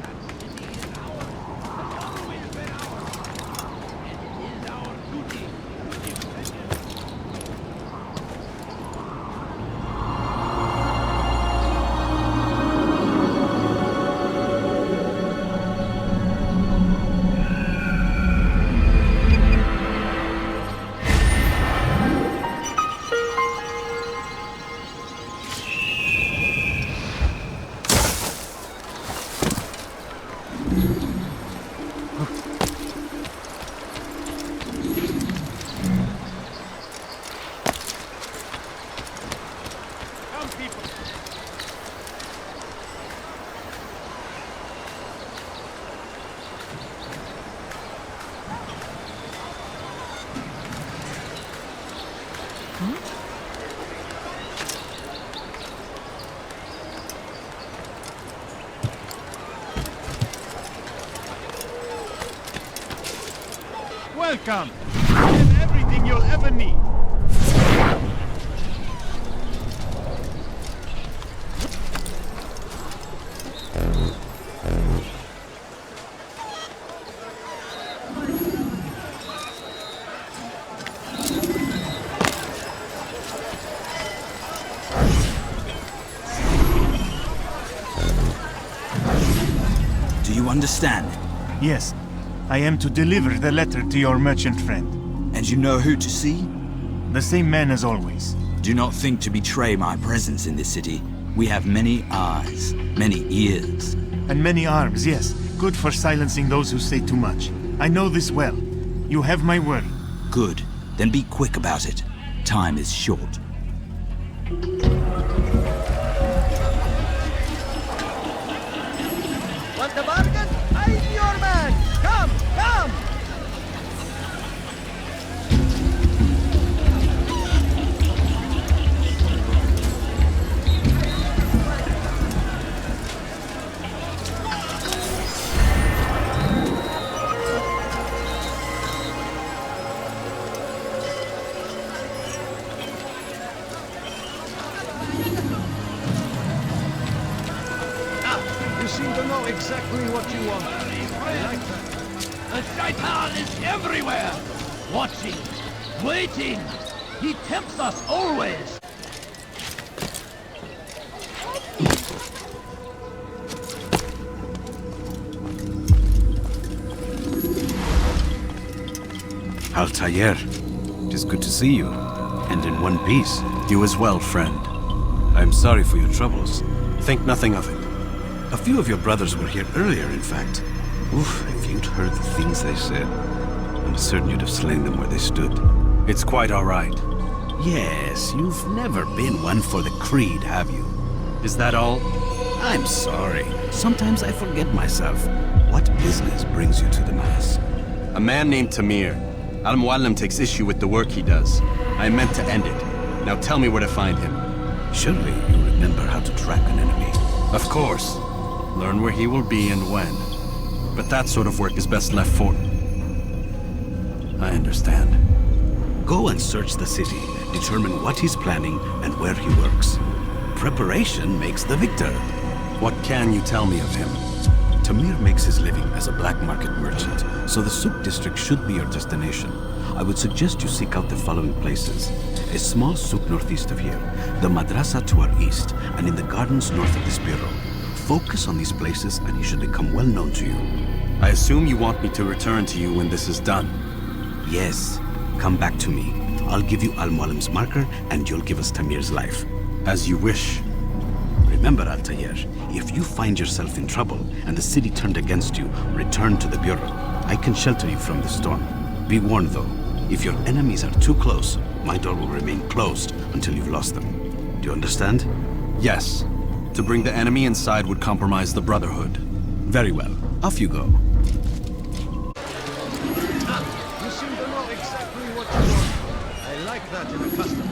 That city is ours, has always been ours, and it is our duty to defend it. Welcome! Here's everything you'll ever need. Do you understand? Yes. I am to deliver the letter to your merchant friend. And you know who to see? The same man as always. Do not think to betray my presence in this city. We have many eyes, many ears. And many arms, yes. Good for silencing those who say too much. I know this well. You have my word. Good. Then be quick about it. Time is short. Want the bargain? I'm your man! Come! Come! You seem to know exactly what you want. I like that. The Shaitan is everywhere! Watching, waiting! He tempts us always! Altair, it is good to see you. and in one piece. You as well, friend. I'm sorry for your troubles. Think nothing of it. A few of your brothers were here earlier, in fact. Oof, if you'd heard the things they said, I'm certain you'd have slain them where they stood. It's quite all right. Yes, you've never been one for the creed, have you? Is that all? I'm sorry. Sometimes I forget myself. What business brings you to the Mass? A man named Tamir. Al-Muallim takes issue with the work he does. I meant to end it. Now tell me where to find him. Surely you remember how to track an enemy. Of course. Learn where he will be and when. But that sort of work is best left for... I understand. Go and search the city, determine what he's planning and where he works. Preparation makes the victor. What can you tell me of him? Tamir makes his living as a black market merchant, so the Souk district should be your destination. I would suggest you seek out the following places. A small souk northeast of here, the madrasa to our east, and in the gardens north of this bureau. Focus on these places and he should become well known to you. I assume you want me to return to you when this is done. Yes. Come back to me. I'll give you Al-Muallim's marker and you'll give us Tamir's life. As you wish. Remember, Altair, if you find yourself in trouble and the city turned against you, return to the bureau. I can shelter you from the storm. Be warned though, if your enemies are too close, my door will remain closed until you've lost them. Do you understand? Yes. To bring the enemy inside would compromise the Brotherhood. Very well. Off you go. You seem to know exactly what you want. I like that in a customer.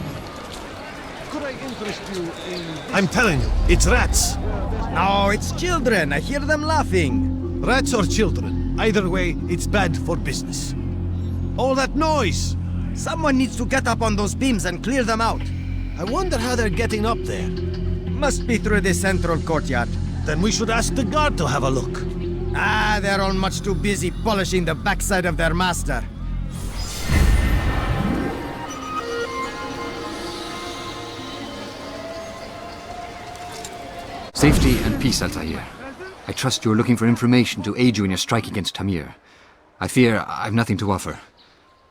Could I interest you in... I'm telling you, it's rats. No, it's children. I hear them laughing. Rats or children. Either way, it's bad for business. All that noise! Someone needs to get up on those beams and clear them out. I wonder how they're getting up there. Must be through the central courtyard. Then we should ask the guard to have a look. Ah, they're all much too busy polishing the backside of their master. Safety and peace, Altair. I trust you're looking for information to aid you in your strike against Tamir. I fear I've nothing to offer.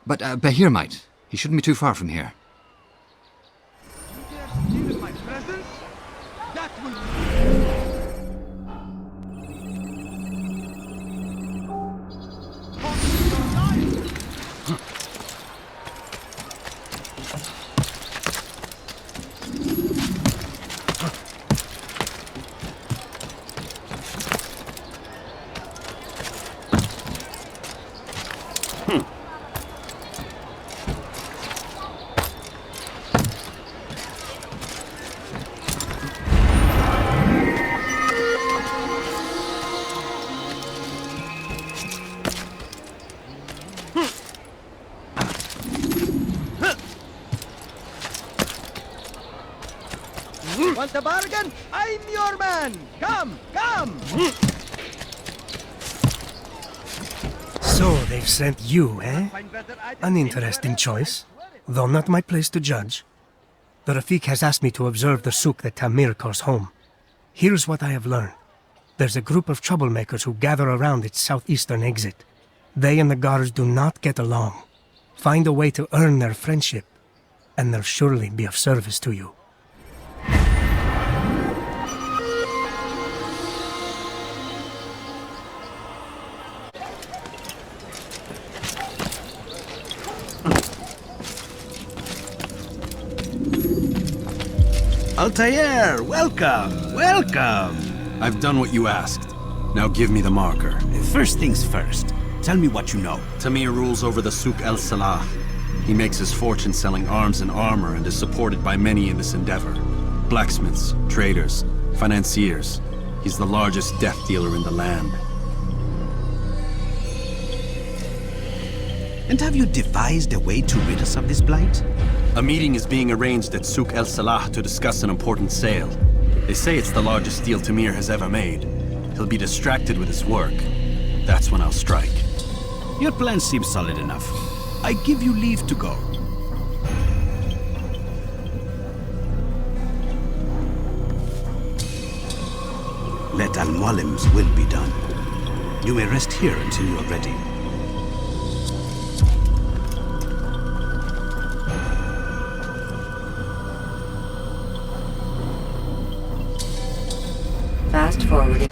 But Bahir might. He shouldn't be too far from here. Want a bargain? I'm your man! Come, come! So they've sent you, eh? An interesting choice, though not my place to judge. The Rafik has asked me to observe the souk that Tamir calls home. Here's what I have learned. There's a group of troublemakers who gather around its southeastern exit. They and the guards do not get along. Find a way to earn their friendship, and they'll surely be of service to you. Altair, welcome, welcome. I've done what you asked. Now give me the marker. First things first, tell me what you know. Tamir rules over the Souk El Salah. He makes his fortune selling arms and armor and is supported by many in this endeavor. Blacksmiths, traders, financiers. He's the largest death dealer in the land. And have you devised a way to rid us of this blight? A meeting is being arranged at Souk El Salah to discuss an important sale. They say it's the largest deal Tamir has ever made. He'll be distracted with his work. That's when I'll strike. Your plan seems solid enough. I give you leave to go. Let Al-Muallim's will be done. You may rest here until you are ready. Fast forwarding.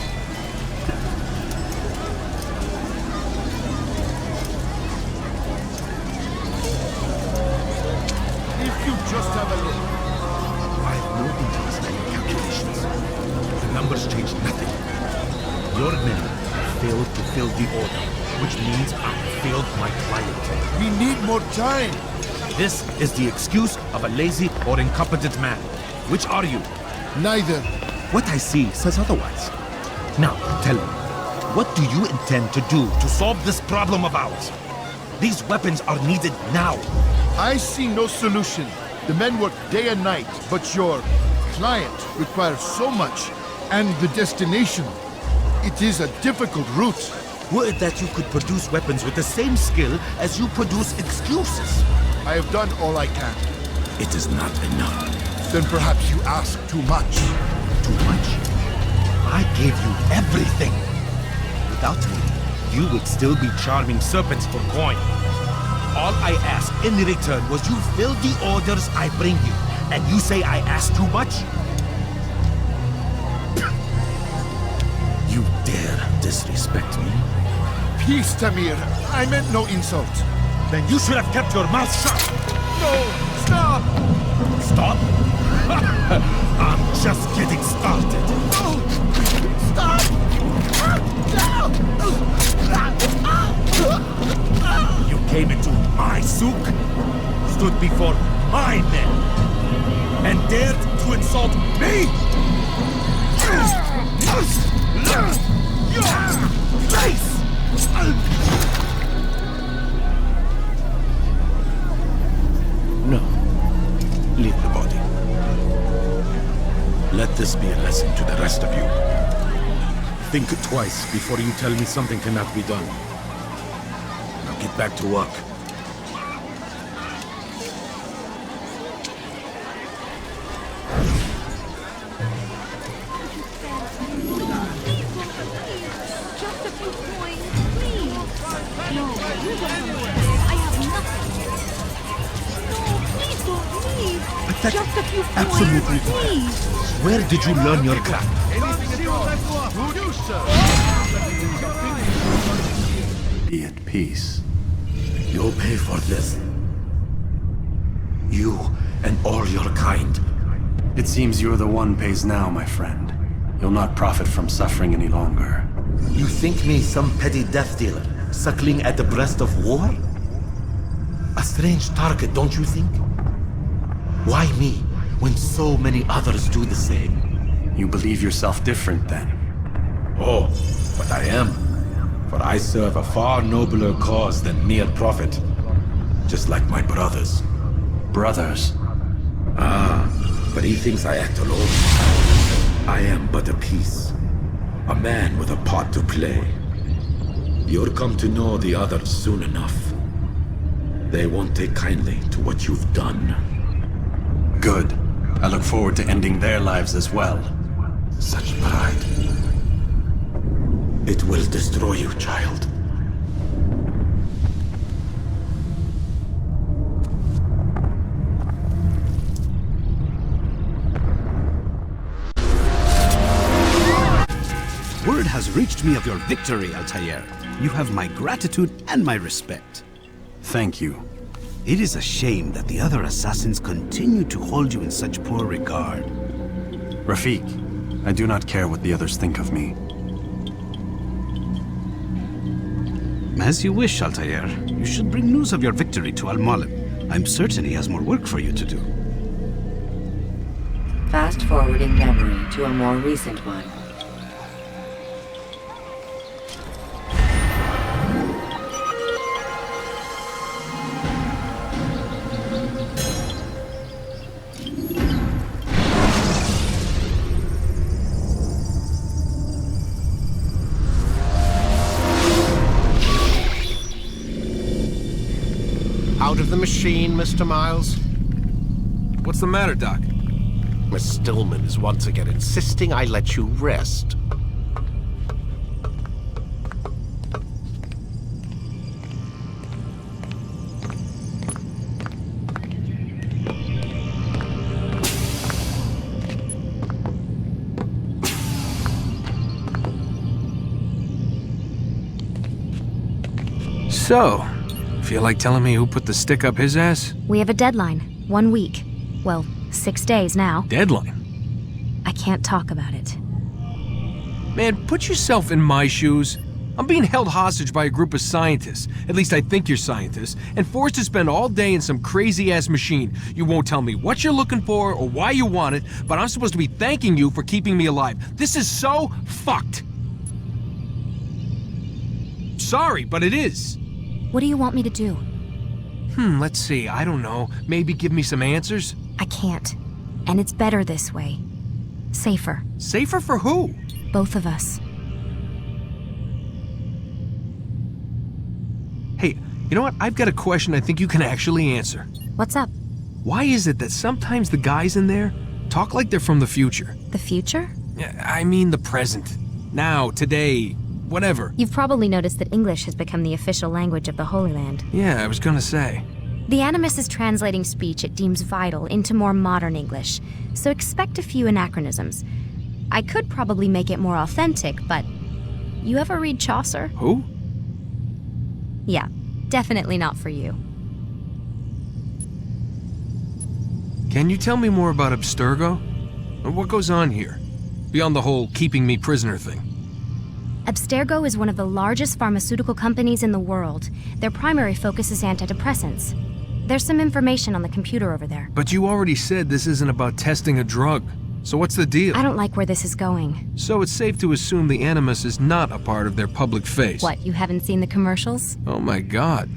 If you just have a look. I have no interest in your calculations. The numbers change nothing. Your men failed to fill the order, which means I failed my client. We need more time. This is the excuse of a lazy or incompetent man. Which are you? Neither. What I see says otherwise. Now, tell me, what do you intend to do to solve this problem of ours? These weapons are needed now. I see no solution. The men work day and night, but your client requires so much, and the destination. It is a difficult route. Were it that you could produce weapons with the same skill as you produce excuses? I have done all I can. It is not enough. Then perhaps you ask too much. Too much? I gave you everything. Without me, you would still be charming serpents for coin. All I ask in return was you fill the orders I bring you, and you say I ask too much? You dare disrespect me? Peace, Tamir. I meant no insult. Then you should have kept your mouth shut. No! Stop! Stop? I'm just getting started. Stop! You came into my souk, stood before my men, and dared to insult me? Place! No. Leave the body. Let this be a lesson to the rest of you. Think twice before you tell me something cannot be done. Now get back to work. Just a few coins, please. No, you don't know. I have nothing. No, please don't leave. Pathetic. Just a few coins, Absolutely. please. Where did you learn your craft? Be at peace. You'll pay for this. You and all your kind. It seems you're the one pays now, my friend. You'll not profit from suffering any longer. You think me some petty death dealer, suckling at the breast of war? A strange target, don't you think? Why me, when so many others do the same? You believe yourself different, then? Oh, but I am. For I serve a far nobler cause than mere profit. Just like my brothers. Brothers? Ah, but he thinks I act alone. I am but a piece. A man with a part to play. You'll come to know the others soon enough. They won't take kindly to what you've done. Good. I look forward to ending their lives as well. Such pride. It will destroy you, child. Word has reached me of your victory, Altair. You have my gratitude and my respect. Thank you. It is a shame that the other assassins continue to hold you in such poor regard. Rafik, I do not care what the others think of me. As you wish, Altair. You should bring news of your victory to Al-Malim. I'm certain he has more work for you to do. Fast forwarding memory to a more recent one. Out of the machine, Mr. Miles? What's the matter, Doc? Miss Stillman is once again insisting I let you rest. So, feel like telling me who put the stick up his ass? We have a deadline. 1 week. Well, 6 days now. Deadline? I can't talk about it. Man, put yourself in my shoes. I'm being held hostage by a group of scientists, at least I think you're scientists, and forced to spend all day in some crazy-ass machine. You won't tell me what you're looking for or why you want it, but I'm supposed to be thanking you for keeping me alive. This is so fucked. Sorry, but it is. What do you want me to do? Let's see, I don't know. Maybe give me some answers? I can't. And it's better this way. Safer. Safer for who? Both of us. Hey, you know what? I've got a question I think you can actually answer. What's up? Why is it that sometimes the guys in there talk like they're from the future? The future? I mean the present. Now, today, whatever. You've probably noticed that English has become the official language of the Holy Land. Yeah, I was gonna say. The Animus is translating speech it deems vital into more modern English, so expect a few anachronisms. I could probably make it more authentic, but... You ever read Chaucer? Who? Yeah, definitely not for you. Can you tell me more about Abstergo? What goes on here? Beyond the whole keeping me prisoner thing. Abstergo is one of the largest pharmaceutical companies in the world. Their primary focus is antidepressants. There's some information on the computer over there. But you already said this isn't about testing a drug. So what's the deal? I don't like where this is going. So it's safe to assume the Animus is not a part of their public face. What, you haven't seen the commercials? Oh my god.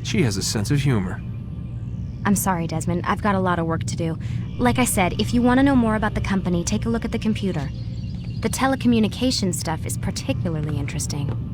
She has a sense of humor. I'm sorry, Desmond. I've got a lot of work to do. Like I said, if you want to know more about the company, take a look at the computer. The telecommunications stuff is particularly interesting.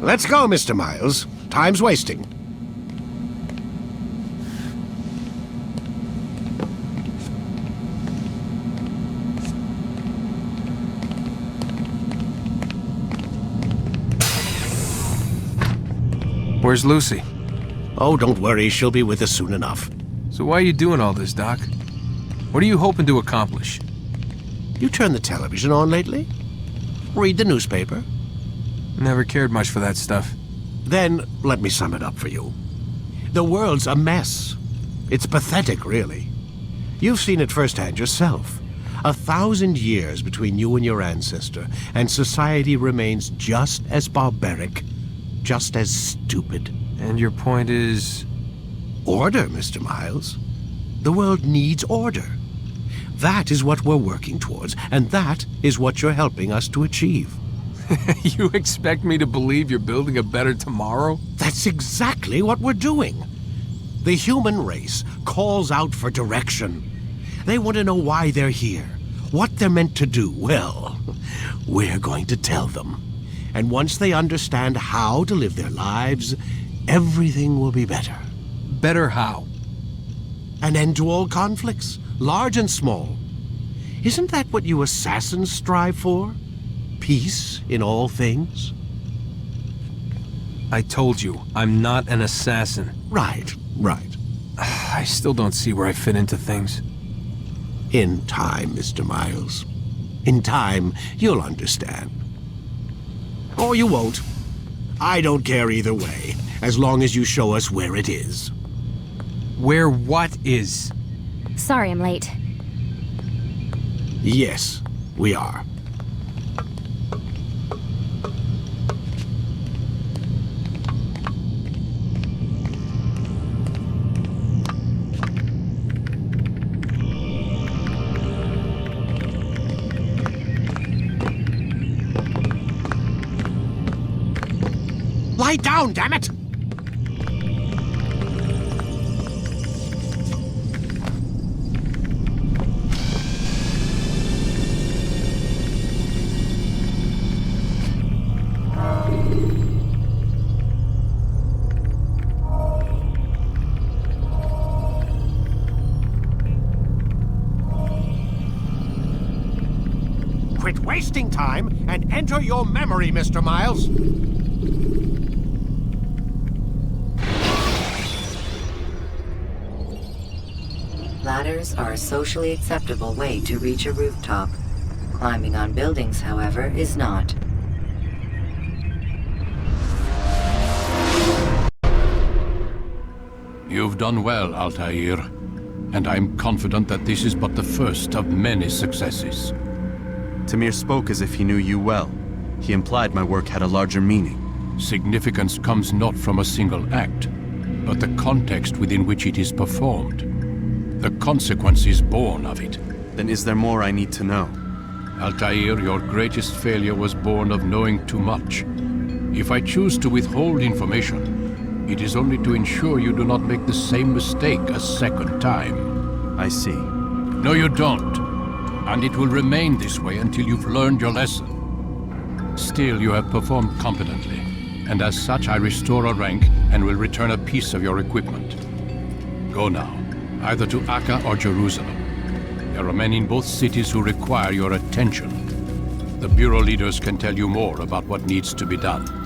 Let's go, Mr. Miles. Time's wasting. Where's Lucy? Oh, don't worry. She'll be with us soon enough. So why are you doing all this, Doc? What are you hoping to accomplish? You turned the television on lately? Read the newspaper? Never cared much for that stuff. Then, let me sum it up for you. The world's a mess. It's pathetic, really. You've seen it firsthand yourself. 1,000 years between you and your ancestor, and society remains just as barbaric, just as stupid. And your point is? Order, Mr. Miles. The world needs order. That is what we're working towards, and that is what you're helping us to achieve. You expect me to believe you're building a better tomorrow? That's exactly what we're doing. The human race calls out for direction. They want to know why they're here, what they're meant to do. Well, we're going to tell them. And once they understand how to live their lives, everything will be better. Better how? An end to all conflicts, large and small. Isn't that what you assassins strive for? Peace in all things? I told you, I'm not an assassin. Right. I still don't see where I fit into things. In time, Mr. Miles. In time, you'll understand. Or you won't. I don't care either way, as long as you show us where it is. Where what is? Sorry I'm late. Yes, we are. Lie down, damn it! Quit wasting time and enter your memory, Mr. Miles. Ladders are a socially acceptable way to reach a rooftop. Climbing on buildings, however, is not. You've done well, Altair, and I'm confident that this is but the first of many successes. Tamir spoke as if he knew you well. He implied my work had a larger meaning. Significance comes not from a single act, but the context within which it is performed. The consequences born of it. Then is there more I need to know? Altair, your greatest failure was born of knowing too much. If I choose to withhold information, it is only to ensure you do not make the same mistake a second time. I see. No, you don't. And it will remain this way until you've learned your lesson. Still, you have performed competently, and as such I restore a rank and will return a piece of your equipment. Go now, either to Akka or Jerusalem. There are men in both cities who require your attention. The Bureau leaders can tell you more about what needs to be done.